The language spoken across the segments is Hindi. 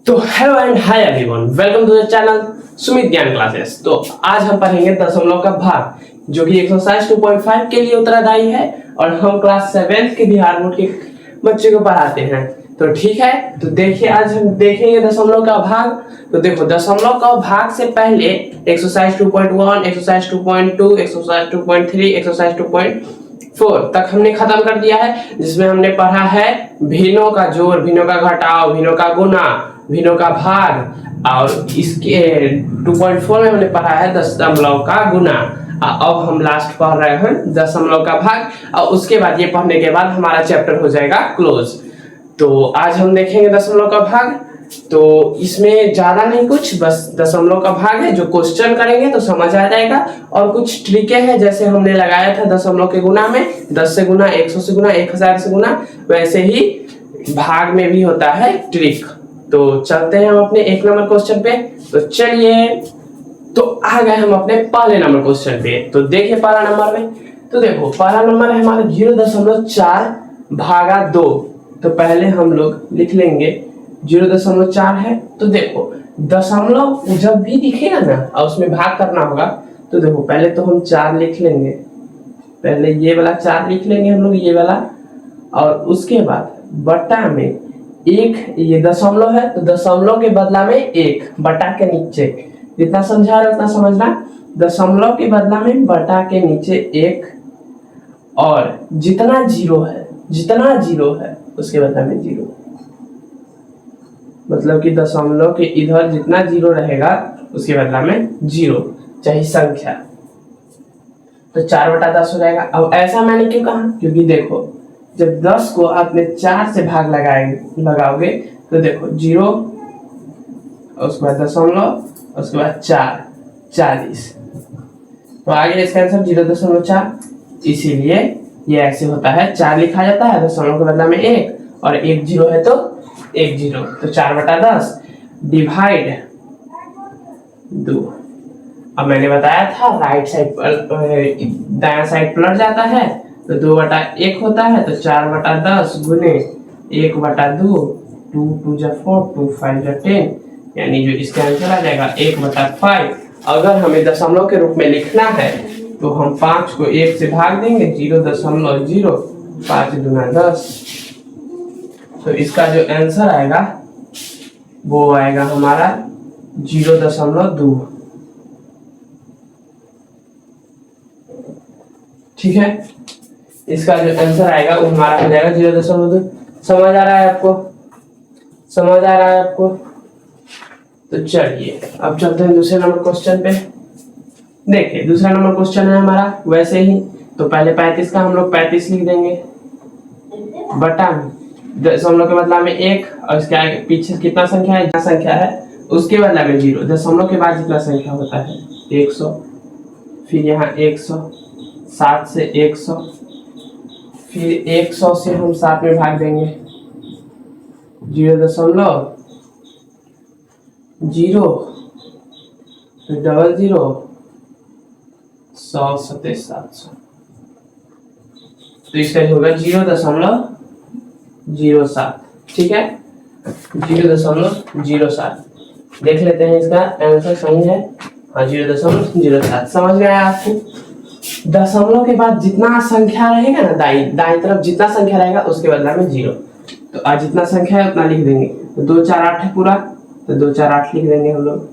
तो hello and hi everyone, welcome to the channel Sumit Gyan classes. तो आज हम पढ़ेंगे दशमलव का भाग जो कि एक्सरसाइज 2.5 के लिए उत्तरदायी है और हम क्लास 7 के बिहार बोर्ड के बच्चे को पढ़ाते हैं। तो ठीक है, तो देखिए आज हम देखेंगे दशमलव का भाग। तो देखो, दशमलव का भाग से पहले एक्सरसाइज 2.1, एक्सरसाइज 2.2, एक्सरसाइज 2.3, एक्सरसाइज 2.4 तक हमने खत्म कर दिया है, जिसमें हमने पढ़ा है भिन्नों का जोड़, भिन्नों का घटाव, भिन्नों का गुना, भिन्नों का भाग। और इसके 2.4 में हमने पढ़ा है दशमलव का गुना। अब हम लास्ट पढ़ रहे हैं दशमलव का भाग, और उसके बाद ये पढ़ने के बाद हमारा चैप्टर हो जाएगा क्लोज। तो आज हम देखेंगे दशमलव का भाग। तो इसमें ज्यादा नहीं कुछ, बस दशमलव का भाग है। जो क्वेश्चन करेंगे तो समझ आ जाएगा, और कुछ ट्रिकें हैं जैसे हमने लगाया था दशमलव के गुना में, 10 से गुना, 100 से गुना, 1000 से गुना, वैसे ही भाग में भी होता है ट्रिक। तो चलते हैं हम अपने 1 नंबर क्वेश्चन पे। तो चलिए, तो आ गए हम अपने पहले नंबर क्वेश्चन पे। तो देखिए पहला नंबर में, तो देखो पहला नंबर है हमारा 0.4 भागा 2। तो पहले हम लोग लिख लेंगे 0.4 है। तो देखो दशमलव जब भी दिखेगा ना और उसमें भाग करना होगा, तो देखो पहले तो हम 4 लिख लेंगे, पहले ये वाला 4 लिख लेंगे हम लोग, ये वाला, और उसके बाद बटा में 1, ये दशमलव है तो दशमलव के बदला में 1, बटा के नीचे जितना समझा रहे उतना समझना, दशमलव के बदला में बटा के नीचे 1, और जितना जीरो है उसके बदला में 0। मतलब कि दशमलव के इधर जितना जीरो रहेगा उसके बदला में 0, चाहे संख्या। तो 4/10 हो जाएगा। अब ऐसा मैंने क्यों कहा, क्योंकि देखो जब 10 को आपने 4 से भाग लगाओगे तो देखो 0, उसके बाद दशमलव, उसके बाद 4, 40। तो आगे इसका आंसर 0.4। इसीलिए ये ऐसे होता है, 4 लिखा जाता है दशमलव के बदला में 1, और 1 0 है तो 1 0। तो 4/10 डिवाइड 2। अब मैंने बताया था राइट साइड पर दायां साइड पलट जाता है तो 2/1 होता है। तो 4/10 गुने 1/2, 2 2 जा 4, 2 5 जा 10, यानी जो इसका आंसर आ जाएगा 1/5। अगर हमें दशमलव के रूप में लिखना है तो हम 5 को 1 से भाग देंगे, 0.0, 5 दूना 10। तो इसका जो आंसर आएगा वो आएगा हमारा 0.2। ठीक है, इसका जो आंसर आएगा वो हमारा हो जाएगा 0.2। समझ आ रहा है आपको? समझ आ रहा है आपको? तो चलिए अब चलते हैं दूसरे नंबर क्वेश्चन पे। देखिए दूसरा नंबर क्वेश्चन है हमारा वैसे ही। तो पहले 35 का हम लोग 35 लिख देंगे, बटा दशमलव के बदला में 1, और इसके आगे पीछे कितना संख्या है, संख्या है उसके बदला में 0, दशमलव के बाद जितना संख्या होता है 100, फिर यहाँ 100, 7 से 100, फिर 100 से हम 7 में भाग देंगे, 0.0, फिर 00, 100, 700। तो इसका जो होगा 0.07। ठीक है, 0.07 देख लेते हैं, इसका आंसर सही है। हाँ, 0.07 समझ गया आपको? दशमलव के बाद जितना संख्या रहेगा ना, दाईं तरफ जितना संख्या रहेगा उसके बदला में 0। तो आज जितना संख्या है उतना लिख देंगे। तो 2 4 8 है पूरा, तो 2 4 8 लिख देंगे हम लोग।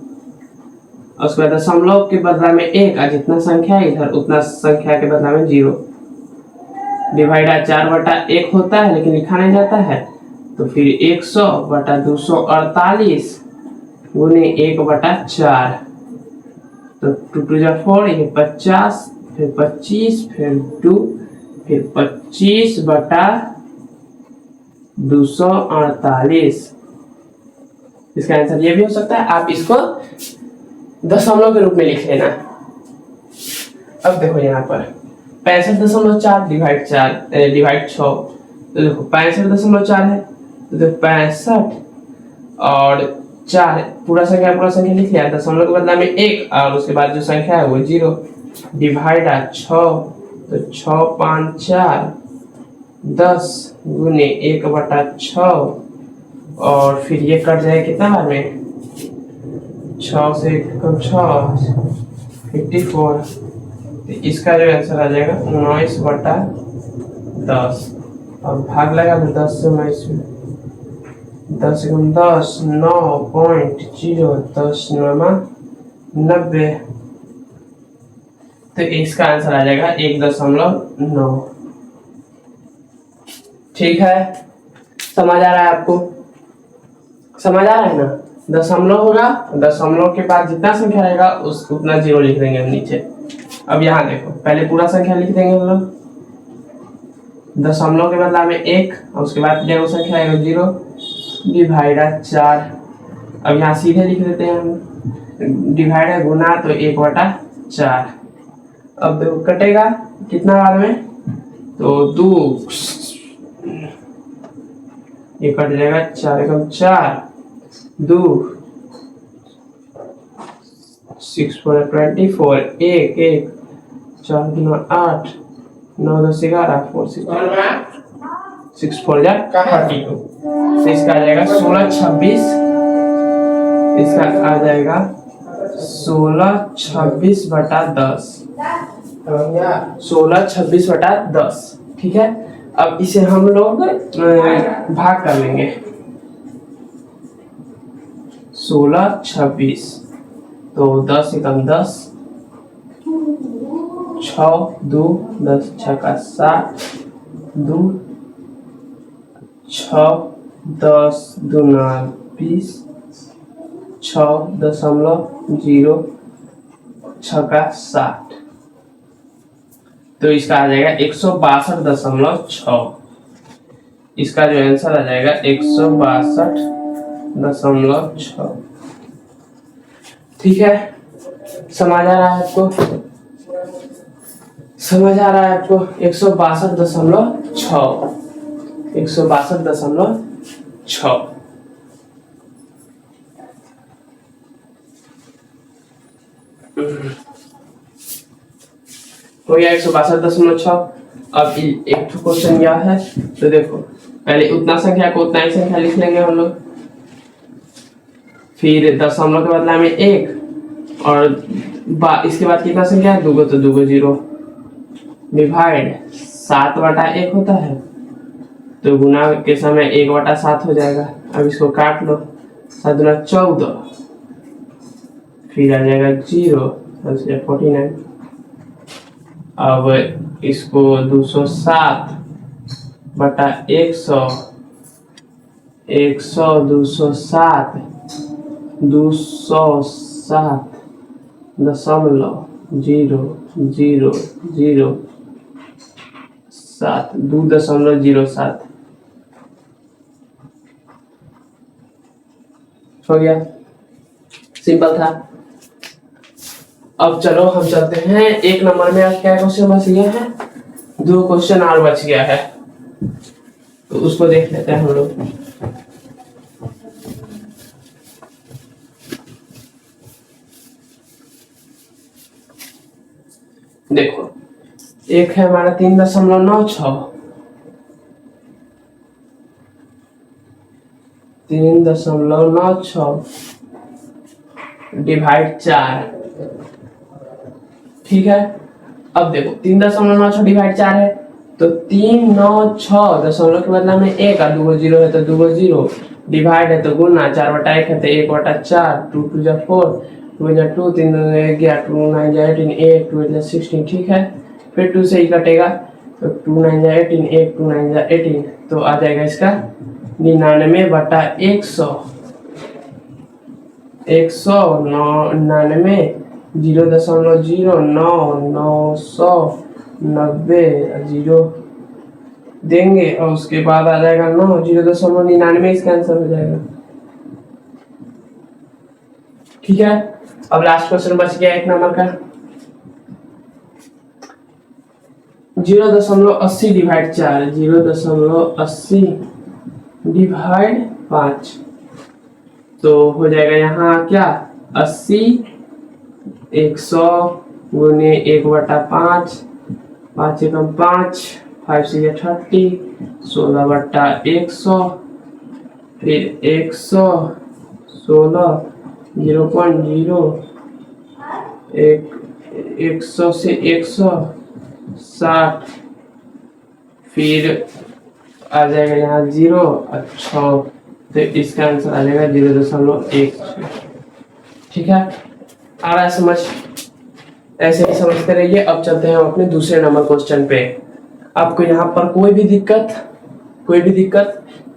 और उसके बाद दशमलव के बदला में 1, और जितना संख्या है इधर उतना संख्या के बदला में 0। डिवाइड 4/1 होता है लेकिन लिखा नहीं जाता है, तो फिर 100/248 गुने 1/4। तो 2 2 जा 4, ये 50, फिर 25, फिर 2, फिर 25/248। इसका आंसर ये भी हो सकता है, आप इसको दशमलव के रूप में लिख लेना। अब देखो यहाँ पर 65.4 डिवाइड 6। तो देखो 65.4 है, तो देखो 65 और 4 पूरा संख्या लिख लिया, दशमलव के बदला में 1, और उसके बाद जो संख्या है वो 0, डिवाइड 6। तो 6 5 4 10 गुने 1/6, और फिर ये कट जाएगा कितना बार में, 6 से कम 6, 54। तो इसका जो आंसर आ जाएगा 19/10। और भाग लगा तो 10 से 19 में, 10 से कम 10, 9.0, 10 9 90। तो इसका आंसर आ जाएगा 1.9। ठीक है, समझ आ रहा है आपको, समझ आ रहा है ना। दशमलव होगा, दशमलव के बाद जितना संख्या रहेगा उस उतना 0 लिख देंगे हम नीचे। अब यहाँ देखो, पहले पूरा संख्या लिख देंगे हम लोग, दशमलव के बदला में 1 और उसके बाद जो संख्या आएगा 0 डिवाइडेड 4। अब यहाँ सीधे लिख देते हैं हम, डिवाइडेड गुना तो 1/4। अब देखो कटेगा कितना बार में, तो 2, ये कट जाएगा 4 एकम 4, 2, 6 4 24, 1 1, 4 2 8, 9 10 11, 4 6 4 जा 32। तो इसका आ जाएगा 16 26, इसका आ जाएगा 16 26/10, 16 26/10। ठीक है, अब इसे हम लोग भाग कर लेंगे, 16 26, तो 10 एकम 10, 6 2 10 6 का 7, 2 6 10 दूना 20, 6.0 6 का 60। तो इसका आ जाएगा 162.6। इसका जो आंसर आ जाएगा 162.6। ठीक है, समझ आ रहा है आपको, समझ आ रहा है आपको। 162.6, 162.6। हो गया 162.6। अब एक क्वेश्चन क्या है, तो देखो पहले उतना संख्या को उतना ही संख्या लिख लेंगे हम लोग, फिर दशमलव के बदला में 1, और इसके बाद कितना संख्या है, 2 तो 2 0, डिवाइड 7/1 होता है, तो गुना के समय 1/7 हो जाएगा। अब इसको काट लो, 7 दूना 14, फिर आ जाएगा 0, 49। अब इसको 207/100, 100 207, 207.0007, 2.07 हो गया, सिंपल था। अब चलो हम चलते हैं 1 नंबर में। आज क्या क्वेश्चन बच गया है, 2 क्वेश्चन और बच गया है, तो उसको देख लेते हैं हम लोग। देखो एक है हमारा 3.96, 3.96 डिवाइड 4। ठीक है, अब देखो 3.96 डिवाइड 4 है, तो 396 दशमलव के बदला में 1 और 2 0 है तो 2 0, डिवाइड है तो गुना, 4/1 है तो 1/4, 2 2 जा 4, 2 जा 2, 3 2 11, 2 9 जा 18, 8 2 जा 16। ठीक है, फिर 2 से ही कटेगा, तो 2 9 जा 18, 8 2 9 जा 18, तो आ जाएगा इसका 99/100, 199, 0.0990 0 देंगे, और उसके बाद आ जाएगा 9, 0.99, इसका आंसर हो जाएगा। ठीक है, अब लास्ट क्वेश्चन बच गया 1 नंबर का, 0.80 डिवाइड 4, 0.80 डिवाइड 5, तो हो जाएगा यहाँ क्या 80, 100 गुने 1/5, 5 एकम 5, 5 से 30, 16/100, फिर 116 0.0 100 से 160, फिर आ जाएगा यहाँ 0 अच्छा, तो इसका आंसर आ जाएगा 0.1। ठीक है, आ रहा है समझ? ऐसे ही समझते रहिए। अब चलते हैं हम अपने दूसरे नंबर क्वेश्चन पे। आपको यहाँ पर कोई भी दिक्कत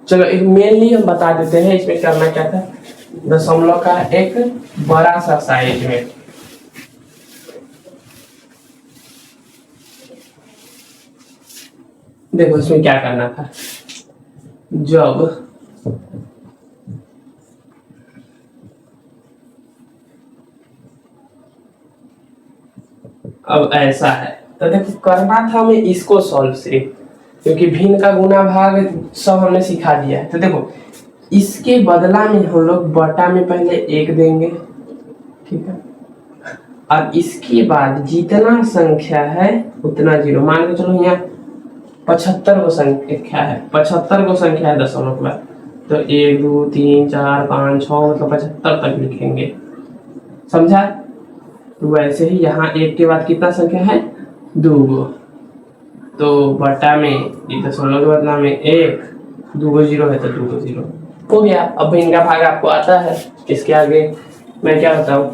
चलो एक मेनली हम बता देते हैं इसमें करना क्या था। दशमलव का एक बड़ा सा साइज में, देखो इसमें क्या करना था। जब अब ऐसा है तो देखो करना था हमें इसको सॉल्व सिर्फ, क्योंकि भिन्न का गुना भाग सब हमने सिखा दिया है। तो देखो इसके बदला में हम लोग बटा में पहले 1 देंगे, ठीक है, और इसके बाद जितना संख्या है उतना 0। मान के चलो यहाँ 75 को संख्या है, 75 को संख्या है दशमलव के बाद, तो 1 2 3 4 5 6 मतलब 75 तक लिखेंगे, समझा? तो वैसे ही यहाँ 1 के बाद कितना संख्या है 2 गो, तो बटा में दशमलव के बदला में 1, 2 गो 0 है तो 2 गो 0 हो गया। अब इनका भाग आपको आता है, इसके आगे मैं क्या बताऊं।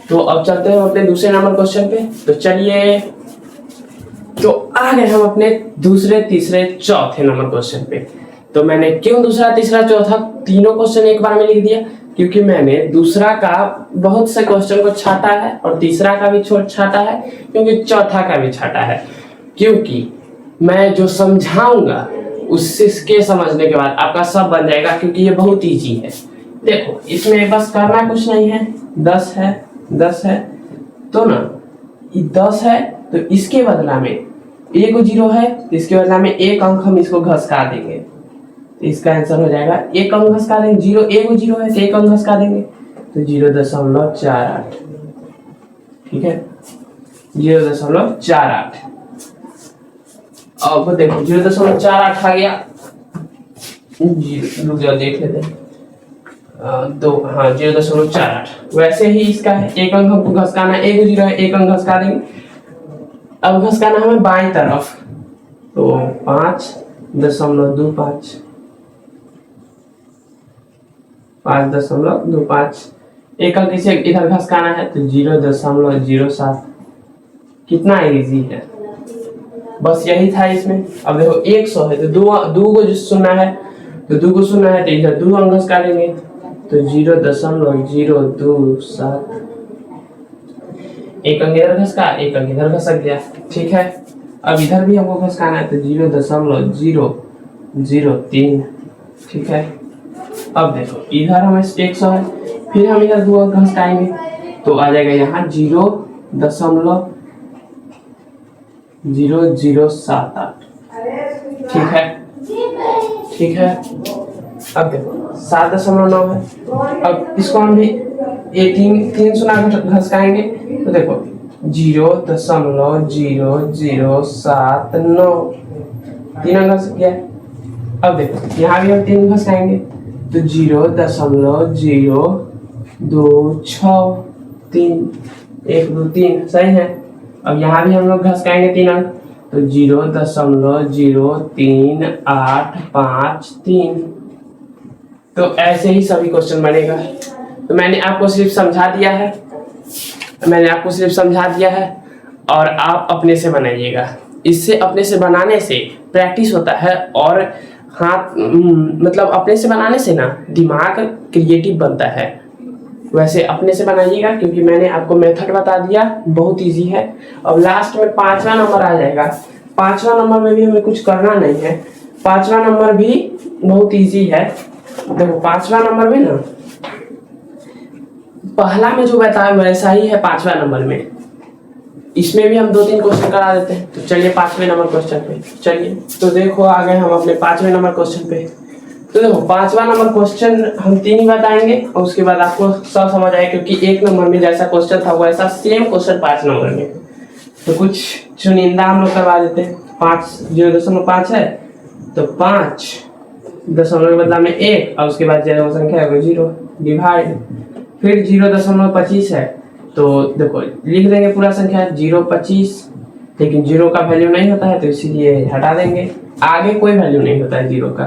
तो अब चलते हैं अपने दूसरे नंबर क्वेश्चन पे। तो चलिए, तो आ गए हम अपने दूसरे, तीसरे, चौथे नंबर क्वेश्चन पे। तो मैंने क्यों दूसरा, तीसरा, चौथा तीनों क्वेश्चन एक बार में लिख दिया, क्योंकि मैंने दूसरा का बहुत से क्वेश्चन को छाटा है और तीसरा का भी छाटा है, क्योंकि चौथा का भी छाटा है, क्योंकि मैं जो समझाऊंगा उसके समझने के बाद आपका सब बन जाएगा, क्योंकि ये बहुत इजी है। देखो इसमें बस करना कुछ नहीं है, 10 है तो ना 10 है तो इसके बदला में 1 0 है तो इसके बदला में 1 अंक हम इसको घसका देंगे, तो इसका आंसर हो जाएगा 1 अंक घसका देंगे। 1 0 है तो 1 अंक घसका देंगे, तो 0.48, ठीक है, 0.48। अब देखो 0.48 आ गया, रुक जाओ देख लेते हैं, तो हाँ 0.48। वैसे ही इसका है 1 अंक हमको घसकाना है, 1 0 है 1 अंक घसका देंगे। अब घसकाना हमें बाईं तरफ, तो 5.25, 5.25, 1 अंक इसे इधर घसकाना है तो 0.07। कितना इजी है, बस यही था इसमें। अब देखो 100 है तो दो को जो सुनना है तो 2 को सुनना है तो इधर 2 अंक घसका लेंगे, तो 0.027। 1 अंक इधर घसका, 1 अंक इधर घसक गया, ठीक है। अब इधर भी हमको घसकाना है तो 0.003, ठीक है। अब देखो इधर हमें 100 है, फिर हम इधर 2 अंक घसकाएंगे तो आ जाएगा यहाँ 0.0078, ठीक है। अब देखो 7.9 है, अब इसको हम भी ये तीन सुना घसकाएंगे तो देखो 0.0079, 3 अंक घस गया। अब देखो यहाँ भी हम 3 घसकाएंगे तो 0.026, 1 2 3 सही है। अब यहाँ भी हम लोग घसकाएंगे 3 अंक तो 0.03853। तो ऐसे ही सभी क्वेश्चन बनेगा। तो मैंने आपको सिर्फ समझा दिया है, और आप अपने से बनाइएगा। इससे अपने से बनाने से प्रैक्टिस होता है, और हाथ मतलब अपने से बनाने से ना दिमाग क्रिएटिव बनता है। वैसे अपने से बनाइएगा, क्योंकि मैंने आपको मेथड बता दिया, बहुत इजी है। अब लास्ट में 5वां नंबर आ जाएगा। 5वां नंबर में भी हमें कुछ करना नहीं है, 5वां नंबर भी बहुत इजी है। देखो 5वां नंबर में ना पहला में जो बताया वैसा ही है 5वां नंबर में, इसमें भी हम 2-3 क्वेश्चन करा देते हैं। तो चलिए 5वें नंबर क्वेश्चन पे चलिए। तो देखो आ गए हम अपने 5वें नंबर क्वेश्चन पे। तो देखो 5वां नंबर क्वेश्चन हम 3 ही बताएंगे और उसके बाद आपको सब समझ आएगा, क्योंकि 1 नंबर में जैसा क्वेश्चन था वैसा सेम क्वेश्चन 5 नंबर में। तो कुछ चुनिंदा हम लोग करवा देते हैं। 0.5 है तो 5 दशमलव के बदला में 1 और उसके बाद जो संख्या है वो 0 डिवाइड, फिर 0.25 है तो देखो लिख देंगे पूरा संख्या 0.25, लेकिन 0 का वैल्यू नहीं होता है तो इसीलिए हटा देंगे, आगे कोई वैल्यू नहीं होता है 0 का।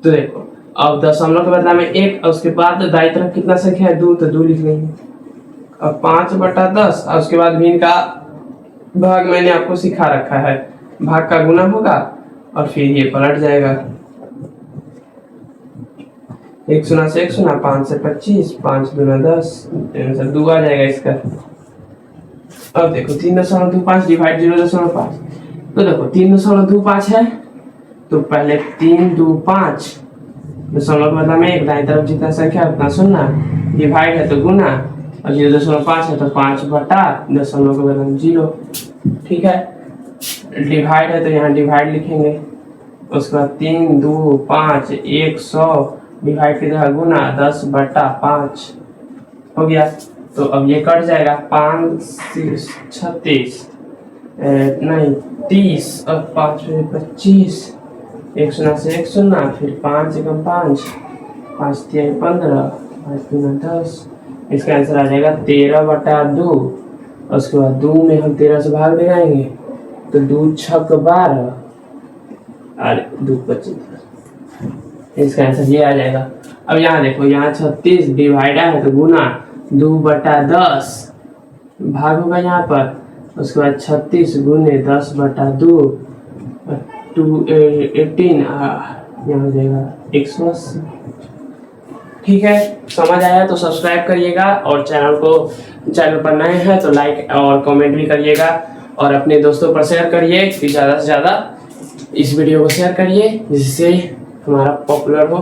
तो देखो अब दशमलव के बदला में 1 और उसके बाद दाई तरफ कितना संख्या है 2, तो 2 लिख लेंगे। अब 5/10 और उसके बाद भिन्न का भाग मैंने आपको सिखा रखा है, भाग का गुना होगा और फिर ये पलट जाएगा। 1 शून्य से 1 शून्य, 5 से 25, 5 दूना 10, आंसर 2 आ जाएगा इसका। अब देखो 3.25 डिवाइड 0.5, तो देखो 3.25 है तो पहले 3 2 5 दशमलव के बदला में 1, दाईं तरफ जितना संख्या उतना शून्य, डिवाइड है तो गुना, और 0.5 है तो 5/दशमलव के बदला में 0। ठीक है, डिवाइड है तो यहाँ डिवाइड लिखेंगे, उसके बाद 3 2 5 100 डिवाइड की जगह गुना 10/5 हो गया। तो अब ये कट जाएगा, 5 36 नहीं 30 और 5 25, 1 शून्य से 1 शून्य, फिर 5 एकम 5, 5 3 15, 5 दूना 10, इसका आंसर आ जाएगा 13/2। और उसके बाद 2 में हम 13 से भाग लगाएंगे तो 2 छक 12 और 2 25, इसका आंसर ये आ जाएगा। अब यहाँ देखो, यहाँ 36 डिवाइडर है तो गुना 2/10 भाग होगा यहाँ पर, उसके बाद 36 गुने 10/2 18 यहाँ हो जाएगा 180। ठीक है, समझ आया तो सब्सक्राइब करिएगा, और चैनल पर नए हैं तो लाइक और कमेंट भी करिएगा, और अपने दोस्तों पर शेयर करिए कि ज़्यादा से ज़्यादा इस वीडियो को शेयर करिए जिससे हमारा पॉपुलर हो